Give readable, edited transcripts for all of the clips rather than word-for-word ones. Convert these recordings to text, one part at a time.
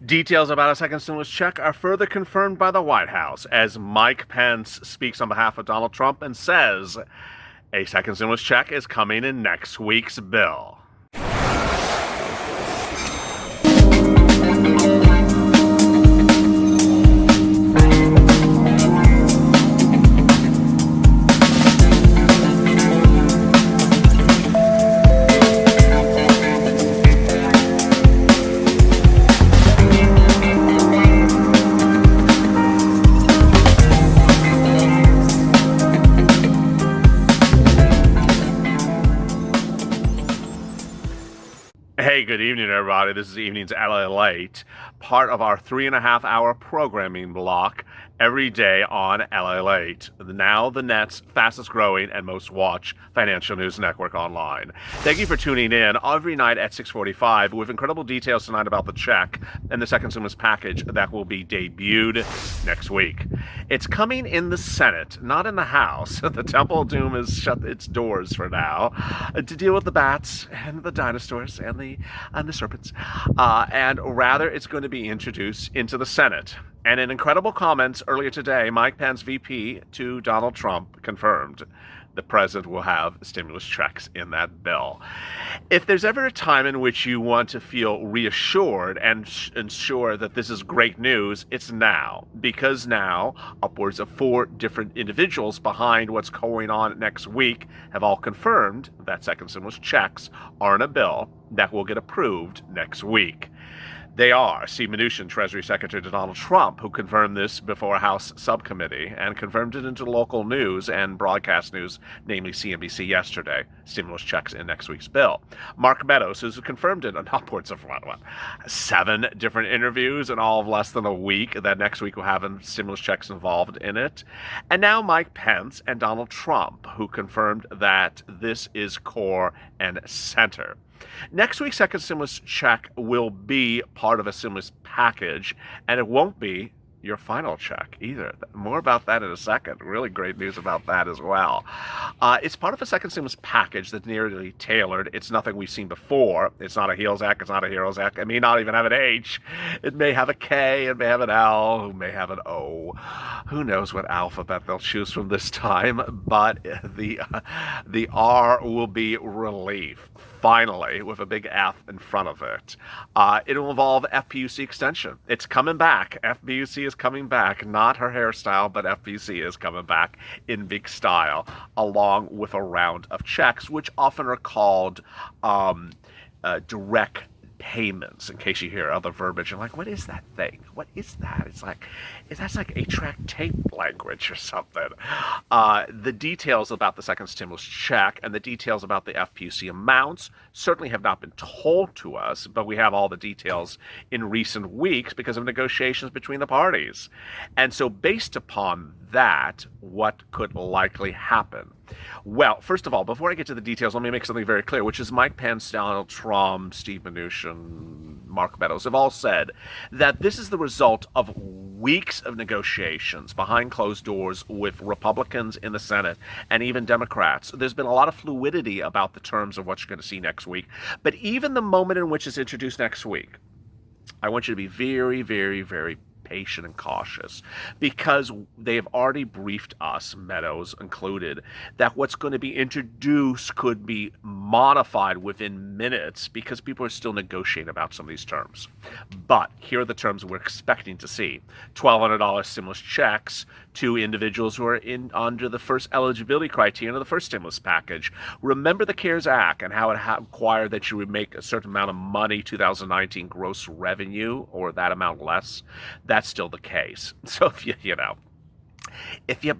Details about a second stimulus check are further confirmed by the White House as Mike Pence speaks on behalf of Donald Trump and says a second stimulus check is coming in next week's bill. Hey, good evening, everybody. This is Evening's LALATE, part of our 3.5-hour programming block every day on LALATE, now the net's fastest growing and most watched financial news network online. Thank you for tuning in every night at 6:45 with incredible details tonight about the check and the second stimulus package that will be debuted next week. It's coming in the Senate, not in the House. The Temple of Doom has shut its doors for now to deal with the bats and the dinosaurs and the serpents, and rather it's going to be introduced into the Senate. And in incredible comments earlier today, Mike Pence, VP to Donald Trump, confirmed the president will have stimulus checks in that bill. If there's ever a time in which you want to feel reassured and ensure that this is great news, it's now. Because now, upwards of 4 different individuals behind what's going on next week have all confirmed that second stimulus checks are in a bill that will get approved next week. They are Steve Mnuchin, Treasury Secretary to Donald Trump, who confirmed this before a House subcommittee and confirmed it into local news and broadcast news, namely CNBC yesterday. Stimulus checks in next week's bill. Mark Meadows, who's confirmed it on upwards of 7 different interviews in all of less than a week, that next week will have stimulus checks involved in it. And now Mike Pence and Donald Trump, who confirmed that this is core and center. Next week's second stimulus check will be part of a stimulus package, and it won't be your final check either. More about that in a second. Really great news about that as well. It's part of a second stimulus package that's nearly tailored. It's nothing we've seen before. It's not a HEALS Act. It's not a HEROES Act. It may not even have an H. It may have a K. It may have an L. It may have an O. Who knows what alphabet they'll choose from this time, but the R will be relief. Finally, with a big F in front of it. It will involve FPUC extension. It's coming back. FPUC is coming back. Not her hairstyle, but FPUC is coming back in big style, along with a round of checks, which often are called direct payments. In case you hear other verbiage, you're like, what is that thing? What is that? That's like 8-track tape language or something. The details about the second stimulus check and the details about the FPUC amounts certainly have not been told to us, but we have all the details in recent weeks because of negotiations between the parties. And so based upon that, what could likely happen? Well, first of all, before I get to the details, let me make something very clear, which is Mike Pence, Donald Trump, Steve Mnuchin, Mark Meadows have all said that this is the result of weeks of negotiations behind closed doors with Republicans in the Senate and even Democrats. There's been a lot of fluidity about the terms of what you're going to see next week. But even the moment in which it's introduced next week, I want you to be very, very, very patient and cautious, because they have already briefed us, Meadows included, that what's going to be introduced could be modified within minutes because people are still negotiating about some of these terms. But here are the terms we're expecting to see. $1,200 stimulus checks to individuals who are under the first eligibility criteria of the first stimulus package. Remember the CARES Act and how it required that you would make a certain amount of money, 2019 gross revenue, or that amount less. That's still the case. So if if you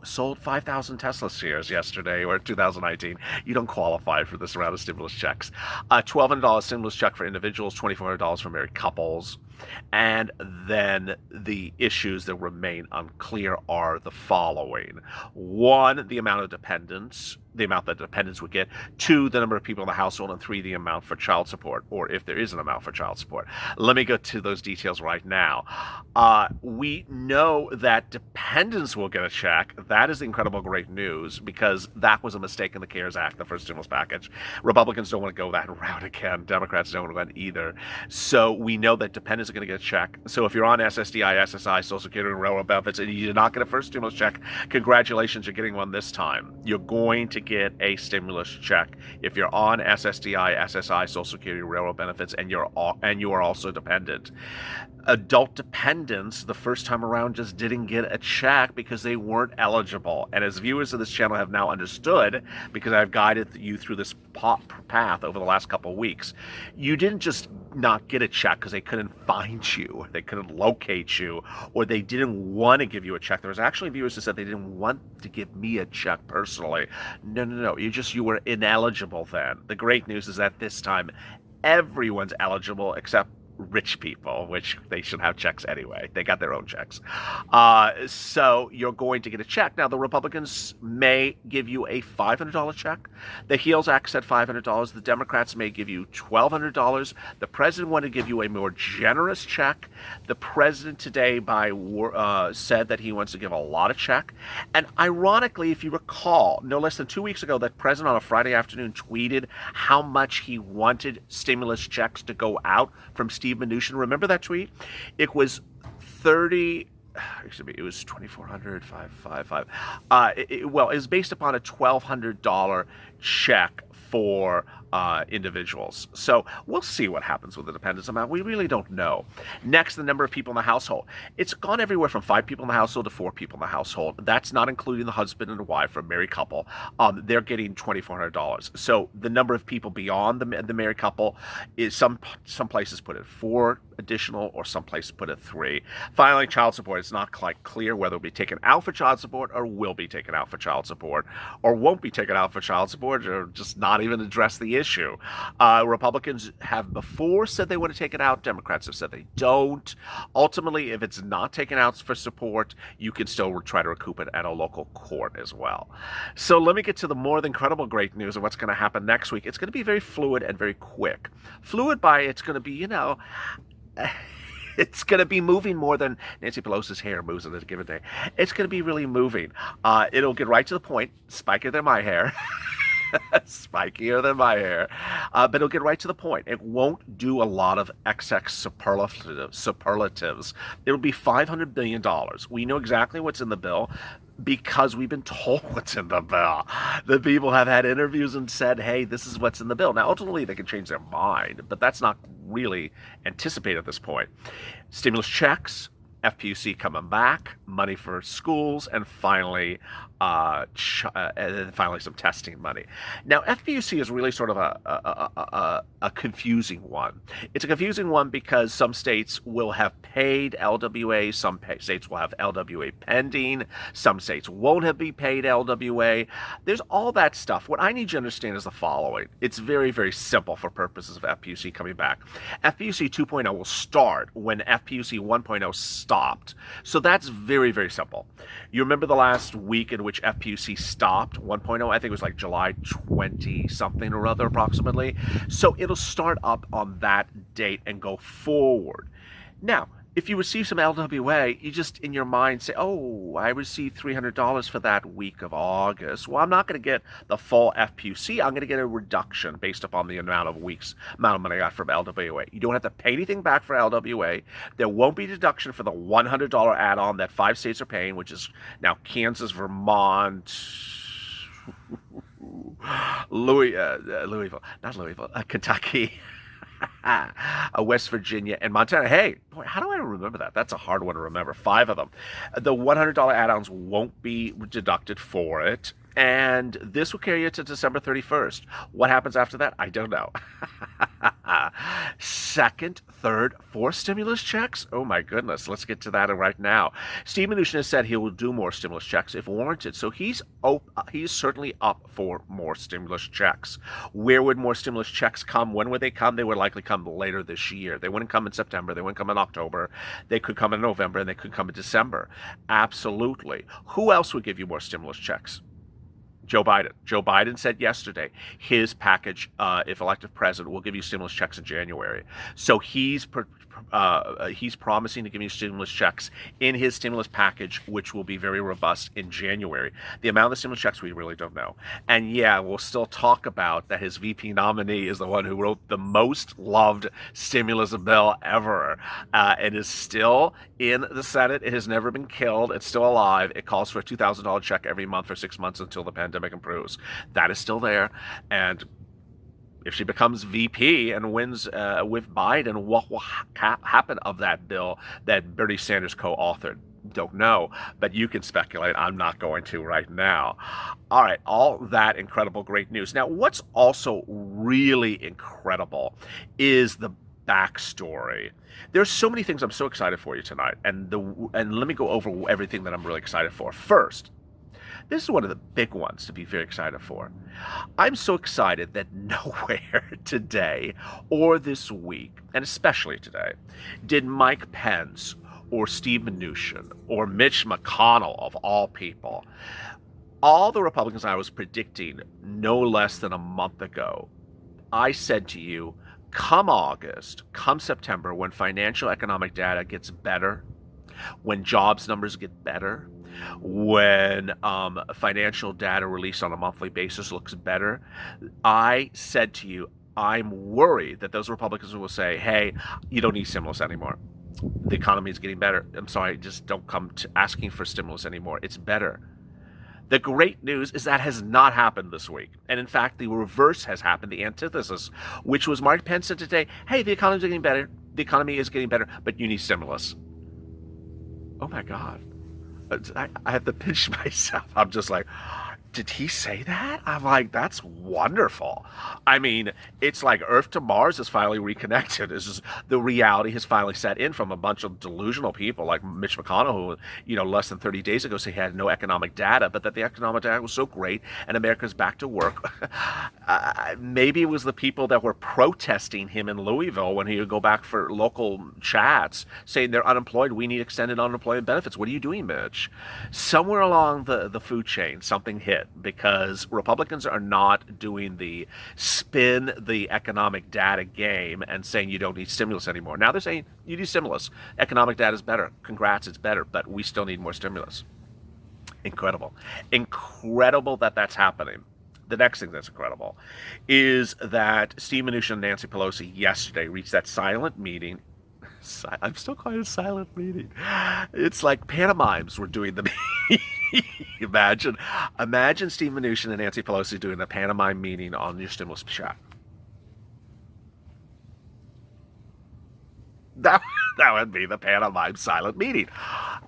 sold 5,000 Tesla shares yesterday or 2019, you don't qualify for this round of stimulus checks. $1,200 stimulus check for individuals, $2,400 for married couples. And then the issues that remain unclear are the following. One, the amount of dependents the amount that dependents would get, 2, the number of people in the household, and 3, the amount for child support, or if there is an amount for child support. Let me go to those details right now. We know that dependents will get a check. That is incredible great news, because that was a mistake in the CARES Act, the first stimulus package. Republicans don't want to go that route again. Democrats don't want to go that either. So we know that dependents are going to get a check. So if you're on SSDI, SSI, Social Security, and railroad benefits, and you did not get a first stimulus check, congratulations, you're getting one this time. You're going to get a stimulus check if you're on SSDI, SSI, Social Security, railroad benefits, and you are also dependent. Adult dependents, the first time around, just didn't get a check because they weren't eligible. And as viewers of this channel have now understood, because I've guided you through this path over the last couple of weeks, you didn't just not get a check because they couldn't find you, they couldn't locate you, or they didn't want to give you a check. There was actually viewers who said they didn't want to give me a check personally. No. You were ineligible then. The great news is that this time everyone's eligible except rich people, which they should have checks anyway. They got their own checks. So you're going to get a check. Now, the Republicans may give you a $500 check. The HEALS Act said $500. The Democrats may give you $1,200. The president wanted to give you a more generous check. The president today said that he wants to give a lot of check. And ironically, if you recall, no less than 2 weeks ago, that president on a Friday afternoon tweeted how much he wanted stimulus checks to go out from Steve Mnuchin. Remember that tweet? It was 30. Excuse me. It was 2,400, 555. It was based upon a $1,200 check for individuals. So we'll see what happens with the dependents amount. We really don't know. Next, the number of people in the household. It's gone everywhere from 5 people in the household to 4 people in the household. That's not including the husband and wife or married couple. They're getting $2,400. So the number of people beyond the married couple is some places put it 4 additional, or some places put it 3. Finally, child support. It's not quite clear whether it'll be taken out for child support, or will be taken out for child support, or won't be taken out for child support, or just not even address the issue. Republicans have before said they want to take it out. Democrats have said they don't. Ultimately, if it's not taken out for support, you can still try to recoup it at a local court as well. So let me get to the more than credible great news of what's going to happen next week. It's going to be very fluid and very quick. Fluid by it's going to be, it's going to be moving more than Nancy Pelosi's hair moves in a given day. It's going to be really moving. It'll get right to the point, spikier than my hair. Spikier than my hair. But it'll get right to the point. It won't do a lot of XX superlatives. It'll be $500 billion. We know exactly what's in the bill because we've been told what's in the bill. The people have had interviews and said, hey, this is what's in the bill. Now, ultimately, they can change their mind, but that's not really anticipated at this point. Stimulus checks, FPUC coming back, money for schools, and finally some testing money. Now, FPUC is really sort of a confusing one. It's a confusing one because some states will have paid LWA, some states will have LWA pending, some states won't have been paid LWA. There's all that stuff. What I need you to understand is the following. It's very, very simple for purposes of FPUC coming back. FPUC 2.0 will start when FPUC 1.0 stopped. So that's very, very simple. You remember the last week in which FPUC stopped 1.0? I think it was like July 20 something or other approximately. So it'll start up on that date and go forward. Now, if you receive some LWA, you just in your mind say, oh, I received $300 for that week of August. Well, I'm not going to get the full FPUC. I'm going to get a reduction based upon the amount of money I got from LWA. You don't have to pay anything back for LWA. There won't be deduction for the $100 add-on that 5 states are paying, which is now Kansas, Vermont, Kentucky, West Virginia, and Montana. Hey, boy, how do I remember that? That's a hard one to remember. 5 of them. The $100 add-ons won't be deducted for it. And this will carry you to December 31st. What happens after that? I don't know. Second, third, fourth stimulus checks? Oh my goodness, let's get to that right now. Steve Mnuchin has said he will do more stimulus checks if warranted. So he's certainly up for more stimulus checks. Where would more stimulus checks come? When would they come? They would likely come later this year. They wouldn't come in September. They wouldn't come in October. They could come in November, and they could come in December. Absolutely. Who else would give you more stimulus checks? Joe Biden. Joe Biden said yesterday his package, if elected president, will give you stimulus checks in January. So he's promising to give you stimulus checks in his stimulus package, which will be very robust in January. The amount of the stimulus checks we really don't know. And yeah, we'll still talk about that his VP nominee is the one who wrote the most loved stimulus bill ever. It is still in the Senate. It has never been killed. It's still alive. It calls for a $2,000 check every month for 6 months until the pandemic improves. That is still there. And if she becomes VP and wins with Biden, what will happen of that bill that Bernie Sanders co-authored? Don't know, but you can speculate. I'm not going to right now. All right, all that incredible, great news. Now, what's also really incredible is the backstory. There's so many things I'm so excited for you tonight, and let me go over everything that I'm really excited for. First, this is one of the big ones to be very excited for. I'm so excited that nowhere today or this week, and especially today, did Mike Pence or Steve Mnuchin or Mitch McConnell, of all people, all the Republicans I was predicting no less than a month ago, I said to you, come August, come September, when financial economic data gets better, when jobs numbers get better, when financial data released on a monthly basis looks better, I said to you, I'm worried that those Republicans will say, hey, you don't need stimulus anymore. The economy is getting better. I'm sorry, just don't come to asking for stimulus anymore. It's better. The great news is that has not happened this week. And in fact, the reverse has happened, the antithesis, which was Mark Pence said today, hey, the economy is getting better. The economy is getting better, but you need stimulus. Oh my God. I have to pinch myself. I'm just like, did he say that? I'm like, that's wonderful. I mean, it's like Earth to Mars is finally reconnected. This is the reality has finally set in from a bunch of delusional people like Mitch McConnell, who, less than 30 days ago said he had no economic data, but that the economic data was so great and America's back to work. Maybe it was the people that were protesting him in Louisville when he would go back for local chats saying they're unemployed. We need extended unemployment benefits. What are you doing, Mitch? Somewhere along the food chain, something hit. Because Republicans are not doing the spin the economic data game and saying you don't need stimulus anymore. Now they're saying you need stimulus. Economic data is better. Congrats, it's better, but we still need more stimulus. Incredible. Incredible that that's happening. The next thing that's incredible is that Steve Mnuchin and Nancy Pelosi yesterday reached that silent meeting. I'm still calling it a silent meeting. It's like pantomimes were doing the meeting. Imagine Steve Mnuchin and Nancy Pelosi doing a pantomime meeting on your stimulus check. That would be the pantomime silent meeting.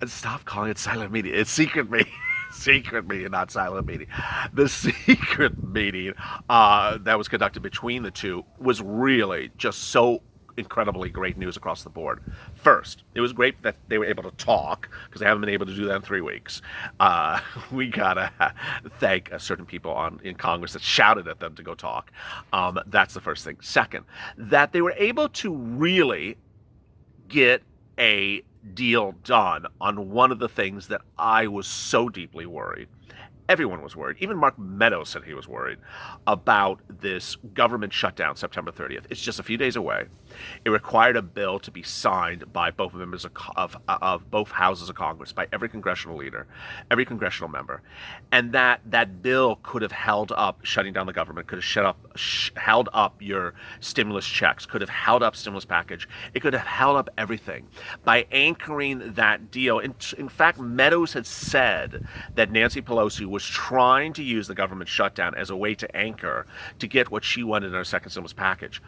And stop calling it silent meeting. It's secret meeting. Secret meeting, not silent meeting. The secret meeting that was conducted between the two was really just so incredibly great news across the board. First, it was great that they were able to talk because they haven't been able to do that in 3 weeks. We gotta thank certain people in Congress that shouted at them to go talk. That's the first thing. Second, that they were able to really get a deal done on one of the things that I was so deeply worried. Everyone was worried. Even Mark Meadows said he was worried about this government shutdown September 30th. It's just a few days away. It required a bill to be signed by both members of both houses of Congress, by every congressional leader, every congressional member. And that bill could have held up shutting down the government, could have held up your stimulus checks, could have held up stimulus package. It could have held up everything by anchoring that deal. In fact, Meadows had said that Nancy Pelosi was trying to use the government shutdown as a way to anchor to get what she wanted in her second stimulus package.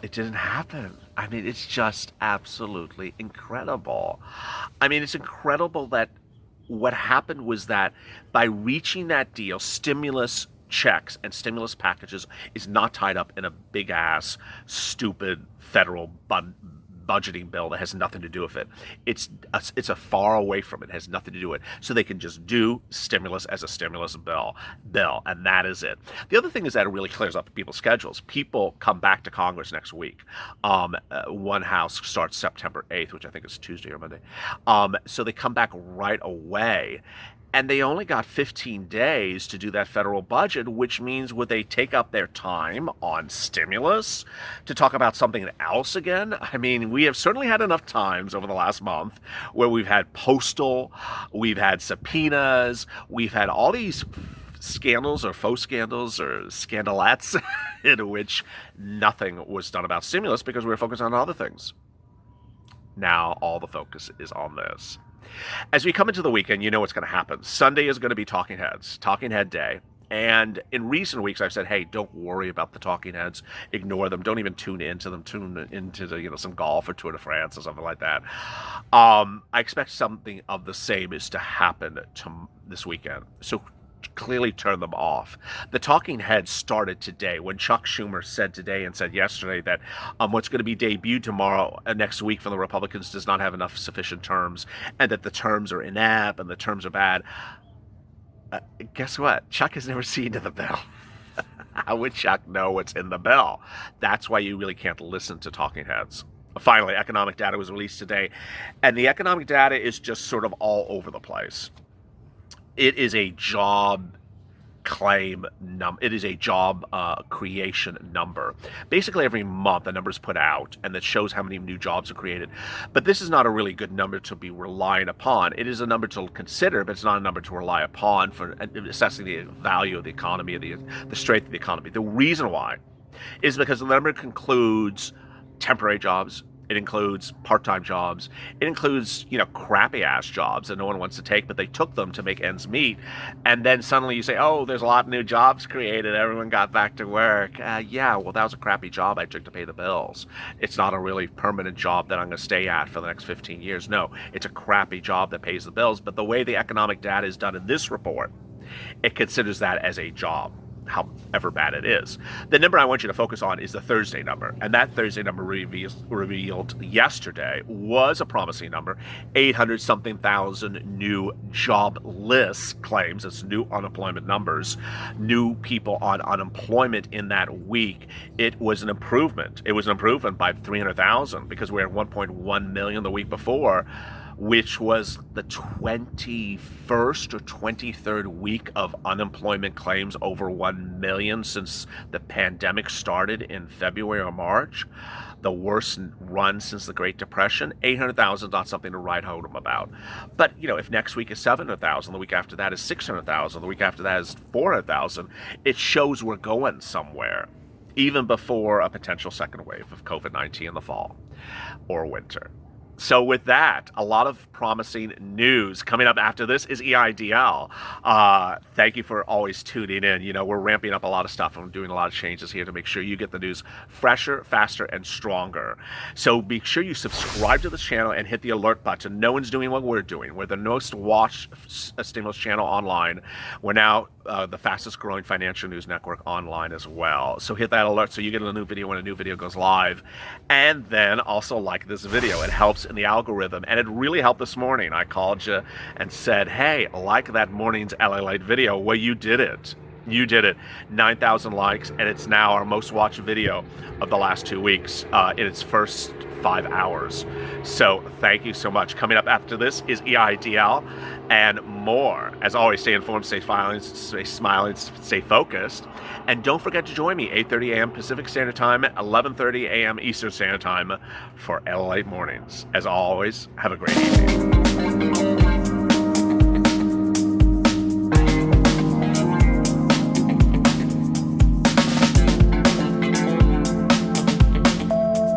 It didn't happen. I mean, it's just absolutely incredible. I mean, it's incredible that what happened was that by reaching that deal, stimulus checks and stimulus packages is not tied up in a big-ass, stupid federal budgeting bill that has nothing to do with it. It's a far away from it. It has nothing to do with it. So they can just do stimulus as a stimulus bill, and that is it. The other thing is that it really clears up people's schedules. People come back to Congress next week. One house starts September 8th, which I think is Tuesday or Monday. So they come back right away. And they only got 15 days to do that federal budget, which means would they take up their time on stimulus to talk about something else again? I mean, we have certainly had enough times over the last month where we've had postal, we've had subpoenas, we've had all these scandals or faux scandals or scandalettes in which nothing was done about stimulus because we were focused on other things. Now all the focus is on this. As we come into the weekend, you know what's going to happen. Sunday is going to be Talking Heads, Talking Head Day. And in recent weeks, I've said, hey, don't worry about the talking heads. Ignore them. Don't even tune into them. Tune into some golf or Tour de France or something like that. I expect something of the same is to happen this weekend. So clearly turn them off. The talking heads started today when Chuck Schumer said today and said yesterday that what's going to be debuted tomorrow next week from the Republicans does not have enough sufficient terms and that the terms are inept and the terms are bad. Guess what? Chuck has never seen the bill. How would Chuck know what's in the bill? That's why you really can't listen to talking heads. Finally, economic data was released today, and the economic data is just sort of all over the place. It is a job claim it is a job creation number. Basically, every month a number is put out, and that shows how many new jobs are created. But this is not a really good number to be relying upon. It is a number to consider, but it's not a number to rely upon for assessing the value of the economy, the strength of the economy. The reason why is because the number concludes temporary jobs. It includes part-time jobs. It includes, crappy-ass jobs that no one wants to take, but they took them to make ends meet. And then suddenly you say, oh, there's a lot of new jobs created. Everyone got back to work. Yeah, well, that was a crappy job I took to pay the bills. It's not a really permanent job that I'm going to stay at for the next 15 years. No, it's a crappy job that pays the bills. But the way the economic data is done in this report, it considers that as a job, however bad it is. The number I want you to focus on is the Thursday number, and that Thursday number revealed yesterday was a promising number. 800-something thousand new jobless claims. It's new unemployment numbers. New people on unemployment in that week. It was an improvement. It was an improvement by 300,000 because we were at 1.1 million the week before, which was the 21st or 23rd week of unemployment claims over 1 million since the pandemic started in February or March. The worst run since the Great Depression. 800,000 is not something to write home about. But, if next week is 700,000, the week after that is 600,000, the week after that is 400,000, it shows we're going somewhere, even before a potential second wave of COVID-19 in the fall or winter. So with that, a lot of promising news. Coming up after this is EIDL. Thank you for always tuning in. We're ramping up a lot of stuff and doing a lot of changes here to make sure you get the news fresher, faster, and stronger. So be sure you subscribe to this channel and hit the alert button. No one's doing what we're doing. We're the most watched stimulus channel online. We're now the fastest growing financial news network online as well. So hit that alert so you get a new video when a new video goes live. And then also like this video. It helps in the algorithm, and it really helped this morning. I called you and said, hey, like that morning's LALATE video. Well, you did it. You did it. 9,000 likes, and it's now our most watched video of the last 2 weeks in its first 5 hours. So thank you so much. Coming up after this is EIDL and more. As always, stay informed, stay smiling, stay focused. And don't forget to join me 8:30 a.m. Pacific Standard Time, 11:30 a.m. Eastern Standard Time for LALATE Mornings. As always, have a great evening.